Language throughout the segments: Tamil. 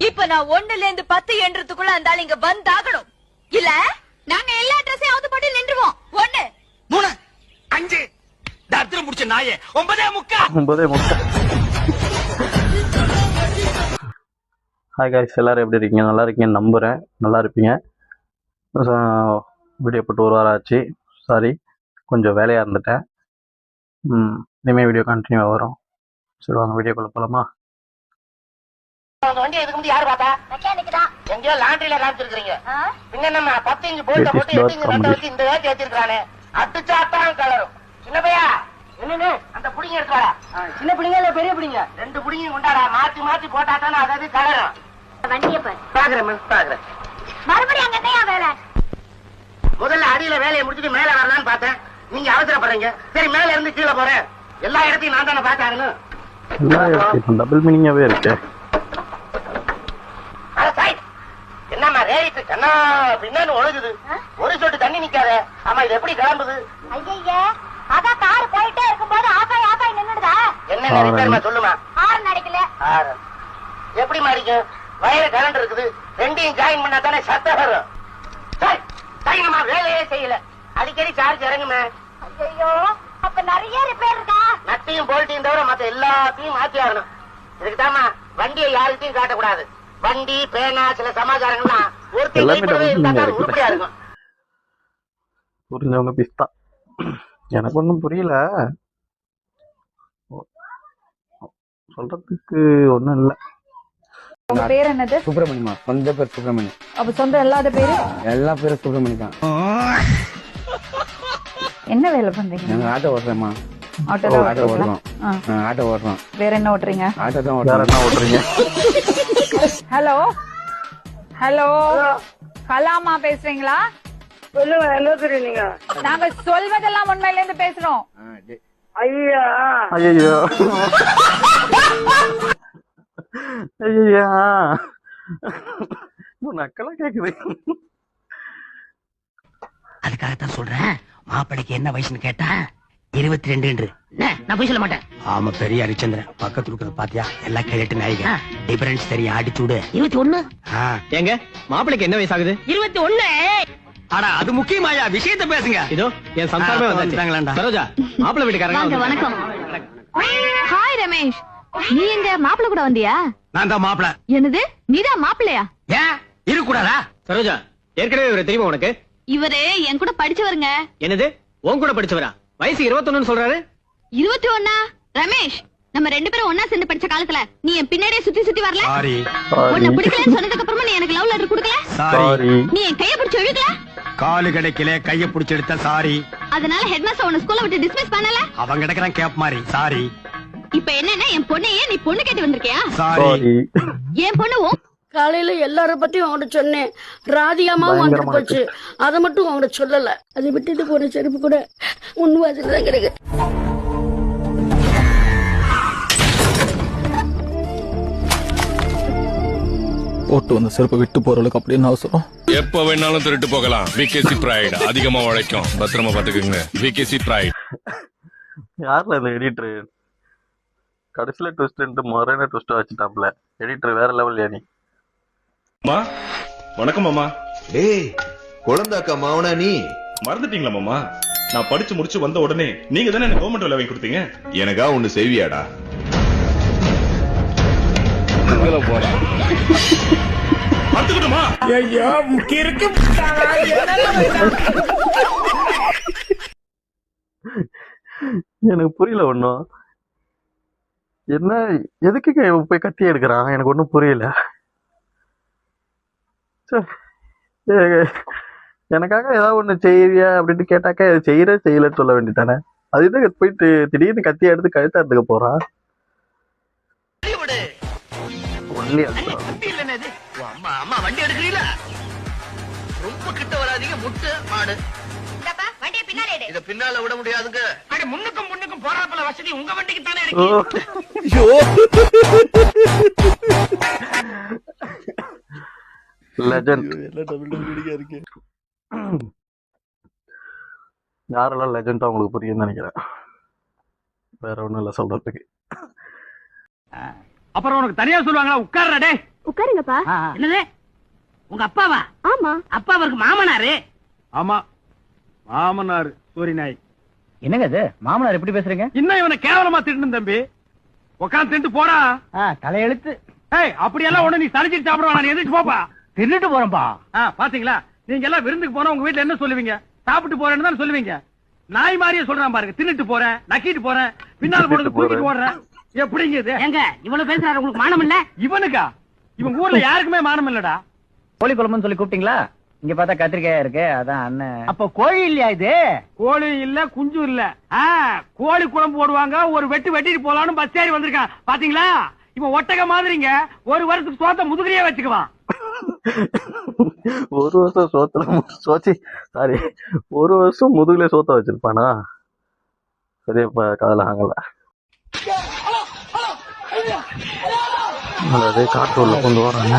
இப்ப நான் 1ல இருந்து 10 என்றதுக்குள்ள அந்த ஆள் இங்க வந்தாகணும். இல்ல நாங்க எல்லா ட்ரெஸ்ஸையும் அவுத்து போட்டு நின்றுவோம். 1 3 5 தத்திரம் முடிச்ச நாயே 9:45 9:45. ஹாய் காய்ஸ், எல்லாரும் எப்படி இருக்கீங்க? நல்லா இருக்கீங்கன்னு நம்புகிறேன். நல்லா இருப்பீங்க. வீடியோ போட்டு ஒரு வாரம் ஆச்சு. சாரி, கொஞ்சம் வேலையாக இருந்துட்டேன். இனிமேல் வீடியோ கண்டினியூவாக வரும். சரி வாங்க வீடியோக்குள்ள போகலாமா? வண்டி எதுக்கு முன்னாடி யாரு பார்த்தா? மெக்கானிக் தான். எங்கயோ லாண்டரியில காமிச்சிருக்கீங்க. பின்ன நம்ம 10 இன்ச் போல்ட்ட போட்டு 8 இன்ச் நட்ட வச்சு இந்த வேட்டி வச்சிருக்கானே. அடிச்சாத்தான் கலரும். சின்ன பையா, என்னன்னு அந்த புடிங்க எடுத்து வாடா. சின்ன புடிங்க இல்ல பெரிய புடிங்க? 2 புடிங்க கொண்டாடா. மாத்தி மாத்தி போட்டா தானே அதாவது கலரும். வண்டியை பாரு. பாக்குறேன். மறுபடியும் அங்க என்னையா வேலை? முதல்ல அடியில வேலையை முடிச்சிட்டு மேல வரலாம்னு பார்த்தேன். நீங்க அவசரப்படுறீங்க. சரி, மேல இருந்து கீழே போறேன். எல்லா இடத்தையும் நான் தானே பார்த்தாருன்னு. டபுள் மீனிங்காகவே இருக்கு. என்னம்மா ரேடிட்டு கண்ணா பின்னான்னு ஒழுகுது. ஒரு சொட்டு தண்ணி நிக்காத. ஆமா, இது எப்படி கிளம்புது? ஐயா, அதான் கார் போயிட்டே இருக்கும்போது ஆஃபாய் நின்னுடுதா? என்ன ரிப்பேர்மா சொல்லுமா? ஹார்ன் அடிக்கல. எப்படி மாறிக்கும்? வயர கரண்ட் இருக்குது. ரெண்டையும் ஜாயின் பண்ணா தானே சத்தம் வரும். சரிங்கம்மா, வேலையே செய்யல. அடிக்கடி சார்ஜ் இறங்குமே. ஐயோ, அப்ப நிறைய ரிப்பேர் இருக்கா? நட்டையும் போல்ட்டையும் தவிர மத்த எல்லாத்தையும் மாத்தி ஆகணும். இதுக்குதாம்மா வண்டியை யாருக்கிட்டையும் காட்டக்கூடாது. வண்டி, பேனா, சில சமாச்சாரங்கள்லாம் ஒருத்தர் உருப்படியா இருக்கும். புரிஞ்சவங்க பிஸ்தா. எனக்கு ஒன்றும் புரியல, சொல்றதுக்கு ஒன்றும் இல்லை. உங்க பேர் என்னது? சுப்பிரமணியமா? சொந்த பேர் சுப்பிரமணியம். அப்ப சொந்தம் இல்லாத பேரு? எல்லா பேரும் சுப்பிரமணியம் தான். என்ன வேலை பண்றீங்க? நாங்க ஆட்டோ ஓட்டுறோமா. ஆட்டோ ஓட்டுறோம். ஆட்டோ ஓட்டுறோம். வேற என்ன ஓட்டுறீங்க? ஆட்டோ தான் வேற ஓட்டுறோம். என்ன ஓட்டுறீங்க? ஹலோ ஹலோ, கலாமா பேசுறீங்களா? சொல்லுங்க, என்ன தெரியுங்க? நாங்க சொல்வதெல்லாம் உண்மையில இருந்து பேசுறோம். ஐயா, ஐயோ ஐயா, நக்கலா கேக்குது. அதுக்காகத்தான் சொல்றேன். மாப்பிளைக்கு என்ன வயசுன்னு கேட்டா 22. நான் போய் சொல்ல மாட்டேன். ஆமா, பெரிய ஹரிச்சந்திரன். பக்கத்துல இருக்கிறத பாத்தியா? எல்லாம் கேட்டு நாய்க. டிஃபரன்ஸ் தெரியும், அடிச்சுடு. 21. ஏங்க, மாப்பிளைக்கு என்ன வயசாகுது? 21. ஆனா அது முக்கியமாயா? விஷயத்த பேசுங்க. இதோ என் சம்சாரமே வந்துட்டாங்களாண்டா. சரோஜா, மாப்பிள்ளை வீட்டுக்காரங்க. வணக்கம். ஹாய் ரமேஷ், நீ எங்க மாப்பிள்ளை கூட வந்தியா? நான் தான் மாப்பிள. என்னது, நீதான் மாப்பிள்ளையா? ஏன் இருக்கக்கூடாதா? சரோஜா, ஏற்கனவே இவரை தெரியுமா உனக்கு? இவரு என் கூட படிச்சவருங்க. என்னது, உன் கூட படிச்சவரா? வயசு 21 சொல்றாரு. 21? ரமேஷ், நம்ம 2 பேரும் ஒன்னா சேர்ந்து படிச்ச காலத்துல நீ என் பின்னாடியே சுத்தி வரல. சாரி. உன்னை பிடிக்கலன்னு சொன்னதுக்கு அப்புறமா நீ எனக்கு லவ் லெட்டர் கொடுக்கல. சாரி. நீ என் கைய பிடிச்சு இழுக்கல. காலு கிடைக்கல, கைய பிடிச்சு எடுத்த. சாரி. அதனால ஹெட்மாஸ்டர் உன்னை ஸ்கூல்ல விட்டு டிஸ்மிஸ் பண்ணல. அவன் கிடக்குறான் கேப் மாதிரி. சாரி. இப்ப என்னன்னா, என் பொண்ணையே நீ பொண்ணு கேட்டு வந்திருக்கியா? சாரி. என் பொண்ணு காலையில எல்லார பத்தியும் அவங்கள்ட்ட சொன்னேன். ராதிகாமாவும் வந்துட்டு போச்சு. அதை மட்டும் அவங்கள்ட்ட சொல்லல. அதை விட்டுட்டு போன செருப்பு கூட உண்வாசில தான் கிடக்கு. போட்டு வந்த செருப்பை விட்டு போறவளுக்கு அப்படின்னு அவசரம். எப்ப வேணாலும் திருட்டு போகலாம். விகேசி பிரைட் அதிகமா உழைக்கும். பத்திரமா பாத்துக்கோங்க. VKC bright. யாருல இந்த எடிட்டர்? கடைசியில ட்விஸ்ட் முறையான ட்விஸ்ட் வச்சுட்டாப்ல எடிட்டர். வேற லெவல் ஏனி. வணக்கம் மாமா. டேய், குழந்தாக்கா மாவனா நீ? மறந்துட்டீங்களா மாமா? நான் படிச்சு முடிச்சு வந்த உடனே நீங்க தானே எனக்கு கவர்மெண்ட் வேலை வாங்கி கொடுத்தீங்க. எனக்கா ஒண்ணு செய்வியாடா? போறா பார்த்துக்கிட்டுமா? எனக்கு புரியல ஒன்னும். என்ன, எதுக்கு போய் கத்தி எடுக்கிறான்? எனக்கு ஒன்னும் புரியல. எனக்காக ஏதாவது ஒண்ணு செய்வியா அப்படின்னு கேட்டாக்கா செய்யலன்னு சொல்ல வேண்டியதானே. அதுதான் போயிட்டு திடீர்னு கத்தி எடுத்து கழுத்தா எடுத்துக்க போறான். அம்மா வண்டி எடுக்கிறீங்களா? ரொம்ப கிட்ட வராதீங்க. முட்டு மாடு. வண்டியை பின்னாலே எடு. இத பின்னால விட முடியாதுங்க. முன்னுக்கும் போறாப்பல வசதி உங்க வண்டிக்கு தானே ஓ, லெஜண்ட். யாரெல்லாம் லெஜண்டா உங்களுக்கு புரியும்னு நினைக்கிறேன். வேற ஒண்ணும் இல்ல சொல்றதுக்கு. அப்புறம் உனக்கு தனியா சொல்லுவாங்களா? உட்கார்றா டே. உட்காருங்கப்பா. என்னது உங்க அப்பாவா? ஆமா. அப்பா அவருக்கு மாமனாரு. ஆமா மாமனார் சூரி நாய். என்னங்க அது மாமனார் எப்படி பேசுறீங்க? இன்னும் இவனை கேவலமா திட்டு தம்பி. உட்காந்து திட்டு போடா. தலையெழுத்து. ஏய் அப்படியெல்லாம் உடனே நீ சளிச்சிட்டு சாப்பிடுவா. நீ எந்திரிச்சு போப்பா. தின்னுட்டு போறேன்பா. பாத்தீங்களா நீங்க எல்லாம் விருந்துக்கு போனா உங்க வீட்டுல என்ன சொல்லுவீங்க? சாப்பிட்டு போறேன்னு தான் சொல்லுவீங்க. நாய் மாதிரியே சொல்றான் பாருங்க. தின்னுட்டு போறேன், நக்கிட்டு போறேன், பின்னால் போடுறது தூக்கிட்டு ஓடுறேன். எப்படிங்க இது? ஏங்க இவ்வளவு பேசுறாரு உங்களுக்கு மானம் இல்ல? இவனுக்கா? இவன் ஊர்ல யாருக்குமே மானம் இல்லடா. கோழி குழம்புன்னு சொல்லி கூப்பிட்டீங்களா? இங்க பார்த்தா கத்திரிக்காயா இருக்கு, அதான் அண்ணன். அப்ப கோழி இல்லையா இது? கோழி இல்ல, குஞ்சு இல்ல. கோழி குழம்பு போடுவாங்க. ஒரு வெட்டிட்டு போலான்னு பஸ் ஏறி வந்திருக்கான் பாத்தீங்களா? இவன் ஒட்டக மாதிரிங்க. ஒரு வருஷத்துக்கு சோத்த முதுகிலேயே வச்சுக்குவான். ஒரு வருஷம் ஒரு வருஷம் முதுகுல சோத்த வச்சிருப்பானா? சரியாப்பா காதல ஆங்கல. அதே காட்டுள்ள கொண்டு வராங்க.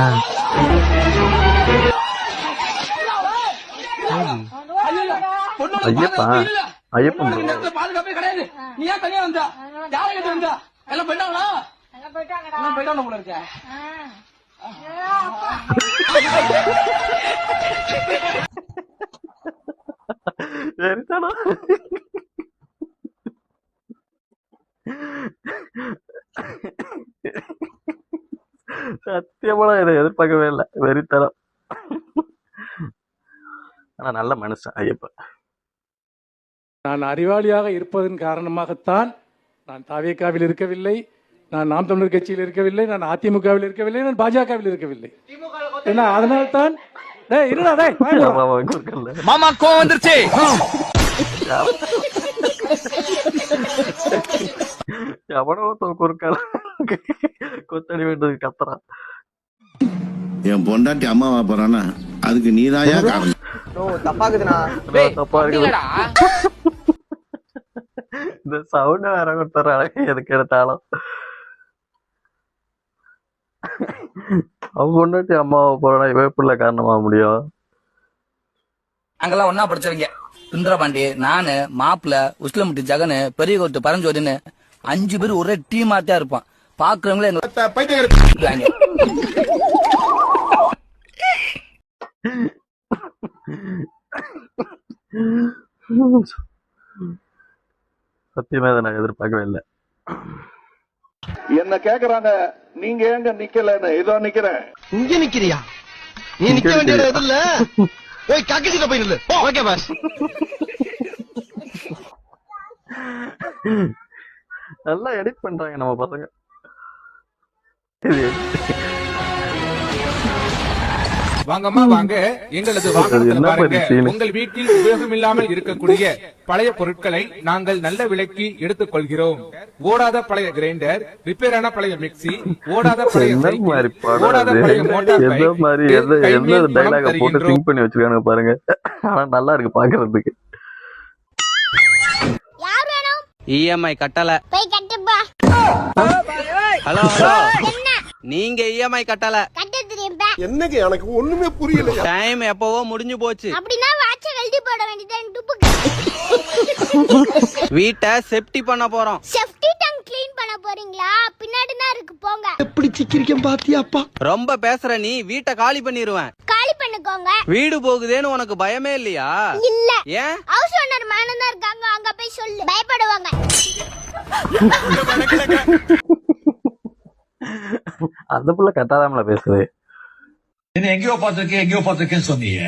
ஐயப்பன் பாதுகாப்பே கிடையாது. நீ ஏன் தனியா வந்தா? யாரை கிட்ட வந்தா? எல்லாம் போயிட்டாங்களா? போயிட்டாங்க போல இருக்க. சத்தியமா இதை எதிர்பார்க்கவே இல்லை. வெறித்தனம். ஆனா நல்ல மனுஷன் ஐயப்பன். நான் அறிவாளியாக இருப்பதன் காரணமாகத்தான் நான் தாவேகாவில் இருக்கவில்லை, நான் நாம் தமிழர் கட்சியில் இருக்கவில்லை, நான் அதிமுகவில் இருக்கவில்லை, நான் பாஜகவில் இருக்கவில்லை. ஏன்னா அதனால்தான் மாமா கோவம் வந்துருச்சு. எவனோ குறுக்கால கொத்தடி வேண்டது கத்துறான். என் பொண்டாட்டி அம்மாவா போறானா அதுக்கு நீதாயா காரணம். தப்பா இருக்கு. இந்த சவுண்ட் வேற கொடுத்துறாங்க எதுக்கு எடுத்தாலும். அவங்க கொண்டாட்டி அம்மாவை போறா இவ எப்படில காரணமாக முடியும்? அங்கெல்லாம் ஒன்னா படிச்சவங்க. சுந்தரபாண்டி, நானு, மாப்பிள்ள, உஸ்லமுட்டி ஜகனு, பெரிய கோட்டு பரஞ்சோதின்னு 5 பேர் ஒரே டீம் ஆத்தியா இருப்பான். பாக்குறவங்களே சத்தியமே அதை நான் எதிர்பார்க்கவே இல்லை. என்ன கேக்குறாங்க நீங்க எங்க நிக்கல? ஏதோ நிக்கிறேன். இங்க நிக்கிறியா? நீ நிக்க வேண்டிய இடம் இல்ல. போய் கக்கிட்ட போய் நில்லு. Okay pass. நல்லா எடிட் பண்றாங்க நம்ம பசங்க. வாங்கம்மா வாங்க, எங்களது வாகனத்தில் பாருங்க. உங்கள் வீட்டில் உபயோகம் இல்லாமல் இருக்கக்கூடிய பழைய பொருட்களை நாங்கள் நல்ல விலைக்கு எடுத்துக் கொள்கிறோம். ஓடாத பழைய கிரைண்டர், ரிப்பேர் ஆன பழைய மிக்சி, ஓடாத பழைய சைக்கிள், ஓடாத பழைய மோட்டார் பைக் போட்டு திங்க் பண்ணி வச்சிருக்காங்க பாருங்க. ஆனா நல்லா இருக்கு பாக்குறதுக்கு. இஎம்ஐ கட்டல. போய் கட்டுப்பா. ஹலோ நீங்க இஎம்ஐ கட்டல. கட்ட தெரியும்பா. என்னங்க எனக்கு ஒண்ணுமே புரியல. டைம் எப்பவோ முடிஞ்சு போச்சு. அப்படினா வாட்ச கழட்டி போட வேண்டியது. வீட்டை செப்டி பண்ண போறோம். செப்டி டேங்க் க்ளீன் பண்ண போறீங்களா? பின்னாடி தான் இருக்கு போங்க. எப்படி சிக்கிரிக்கம் பாத்தியாப்பா? ரொம்ப பேசுற நீ, வீட்டை காலி பண்ணிடுவேன். காலி பண்ணுங்க. வீடு போகுதேன்னு உனக்கு பயமே இல்லையா? இல்ல. ஏன்? ஹவுஸ் ஓனர் மேனனா இருக்காங்க, அங்க போய் சொல்லு. பயப்படுவாங்க. அந்த புள்ள கட்டாதாமல பேசுது. என்ன எங்கேயோ பார்த்திருக்கேன்னு சொன்னீங்க.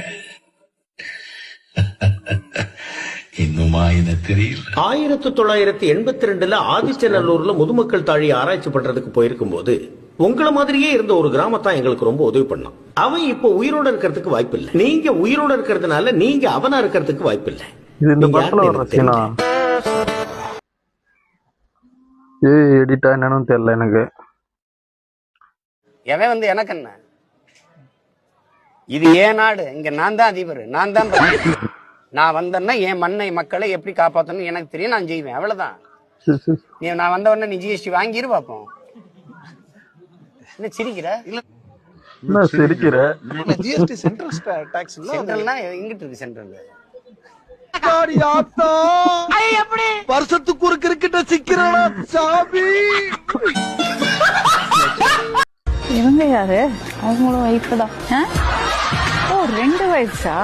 இன்னுமா என்ன தெரியல. 1982 ஆதிச்சநல்லூர்ல முதுமக்கள் தாழி ஆராய்ச்சி பண்றதுக்கு போயிருக்கும் போது உங்கள மாதிரியே இருந்த ஒரு கிராமத்தான் எங்களுக்கு ரொம்ப உதவி பண்ணான். அவன் இப்ப உயிரோட இருக்கிறதுக்கு வாய்ப்பு இல்லை. நீங்க உயிரோட இருக்கிறதுனால நீங்க அவனா இருக்கிறதுக்கு வாய்ப்பு இல்லை. இந்த படத்துல வர சீனா எடிட்டா என்னன்னு தெரியல எனக்கு. எவன் வந்து எனக்கு என்ன? இது ஏன் நாடு. இங்க நான் தான் அதிபர், நான் தான். நான் வந்தேன்னா என் மண்ணை மக்களை எப்படி காப்பாற்றணும் எனக்கு தெரியும், நான் செய்வேன். அவ்வளவுதான். நான் வந்த உடனே நீ ஜிஎஸ்டி வாங்கிரு பாப்போம். என்ன சிரிக்கிற? இல்ல சிரிக்கிற. ஜிஎஸ்டி சென்ட்ரல் டாக்ஸ் இல்ல. சென்ட்ரல்னா எங்கிட்டு இருக்கு? சென்ட்ரல் வருஷத்துக்கு ஒரு கிரிக்கெட்ட சிக்கிறா சாமி. இவங்க யாரு? அவங்களும் ஒய்ஃபு தான். ஓ 2 வயசா?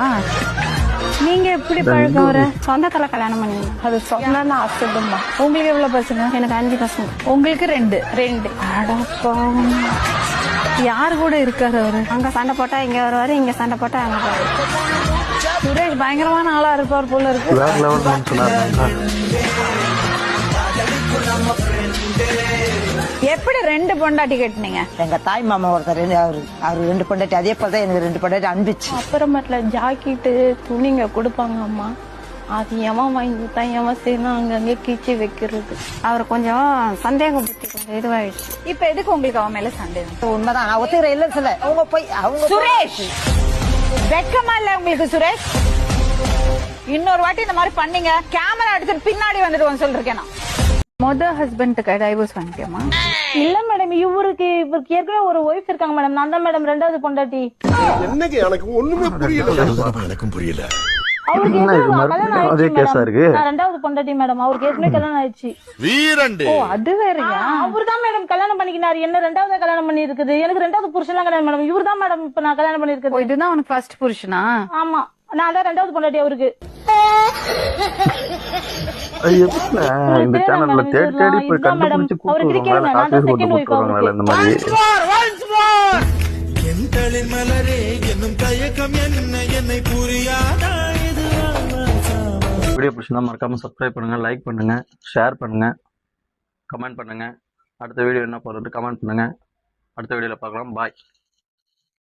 நீங்க எப்படி பழக்கம் வர? சொந்தத்துல கல்யாணம் பண்ணி. அது சொன்னா அசடுமா. உங்களுக்கு எவ்வளவு பசங்க? எனக்கு 5 பசங்க. உங்களுக்கு 2. அடப்பா, யாரு கூட இருக்காரு அவரு? அங்க சண்டை போட்டா இங்க வருவாரு, இங்க சண்டை போட்டா அங்க போவாரு. சுரேஷ் பயங்கரமான ஆளா இருப்பார் போல இருக்கு. வேற லெவல் சொன்னாங்க. எப்படி 2 பொண்டாட்டி கட்டினீங்க? எங்க தாய் மாமா ஒருத்தர் அவரு 2 பொண்டாட்டி, அதே போலதான் எனக்கு 2 பொண்டாட்டி அனுப்பிச்சு. அப்புறமேட்டுல ஜாக்கெட்டு துணிங்க கொடுப்பாங்க அம்மா, அது எவன் வாங்கி கொடுத்தா எவன் செய்யணும் அங்கங்கே கீச்சி வைக்கிறது. அவர் கொஞ்சம் சந்தேக புத்தி கொஞ்சம் இதுவாயிடுச்சு. இப்ப எதுக்கு உங்களுக்கு அவன் மேல சந்தேகம்? உண்மைதான், நான் ஒத்துக்கிற இல்ல சொல்ல. அவங்க போய் அவங்க சுரேஷ் வெக்கமா இல்ல உங்களுக்கு? சுரேஷ் இன்னொரு வாட்டி இந்த மாதிரி பண்ணீங்க கேமரா எடுத்துட்டு பின்னாடி வந்துடுவோம் சொல்லிருக்கேன். மொதல் ஹஸ்பண்டுக்கு டைவர்ஸ் வாங்கிக்கமா? இல்ல மேடம், இவருக்கு ஏற்கனவே ஒரு ஒய்ஃப் இருக்காங்க மேடம். நான் தான் மேடம் 2வது பொண்டாட்டி. என்னங்க எனக்கு ஒண்ணுமே புரியல. எனக்கும் புரியல. அவருக்கு அதே கேஸா இருக்கு. நான் 2வது பொண்டாட்டி மேடம். அவருக்கு ஏற்கனவே கல்யாணம் ஆயிடுச்சு. வீரண்டு. ஓ அது வேறயா? அவர் தான் மேடம் கல்யாணம் பண்ணிக்கினாரு. என்ன 2வது கல்யாணம் பண்ணி இருக்குது. எனக்கு 2வது புருஷன் கல்யாணம் மேடம். இவர் தான் மேடம் இப்ப நான் கல்யாணம் பண்ணி இருக்குது. இதுதான் உனக்கு ஃபர்ஸ்ட் புருஷனா? ஆமா, நான் தான் 2வது பொண்டாட்டி அவருக்கு. இந்த சேனல்ல தேடி போய் கண்டுபிடிச்சு கூப்பிடுவாங்க. காசு போட்டு கூப்பிடுவாங்கல்ல இந்த மாதிரி. வீடியோ பிடிச்சிருந்தா மறக்காம சப்ஸ்கிரைப் பண்ணுங்க, லைக் பண்ணுங்க, ஷேர் பண்ணுங்க, கமெண்ட் பண்ணுங்க. அடுத்த வீடியோ என்ன போறது கமெண்ட் பண்ணுங்க. அடுத்த வீடியோல பார்க்கலாம். பாய்.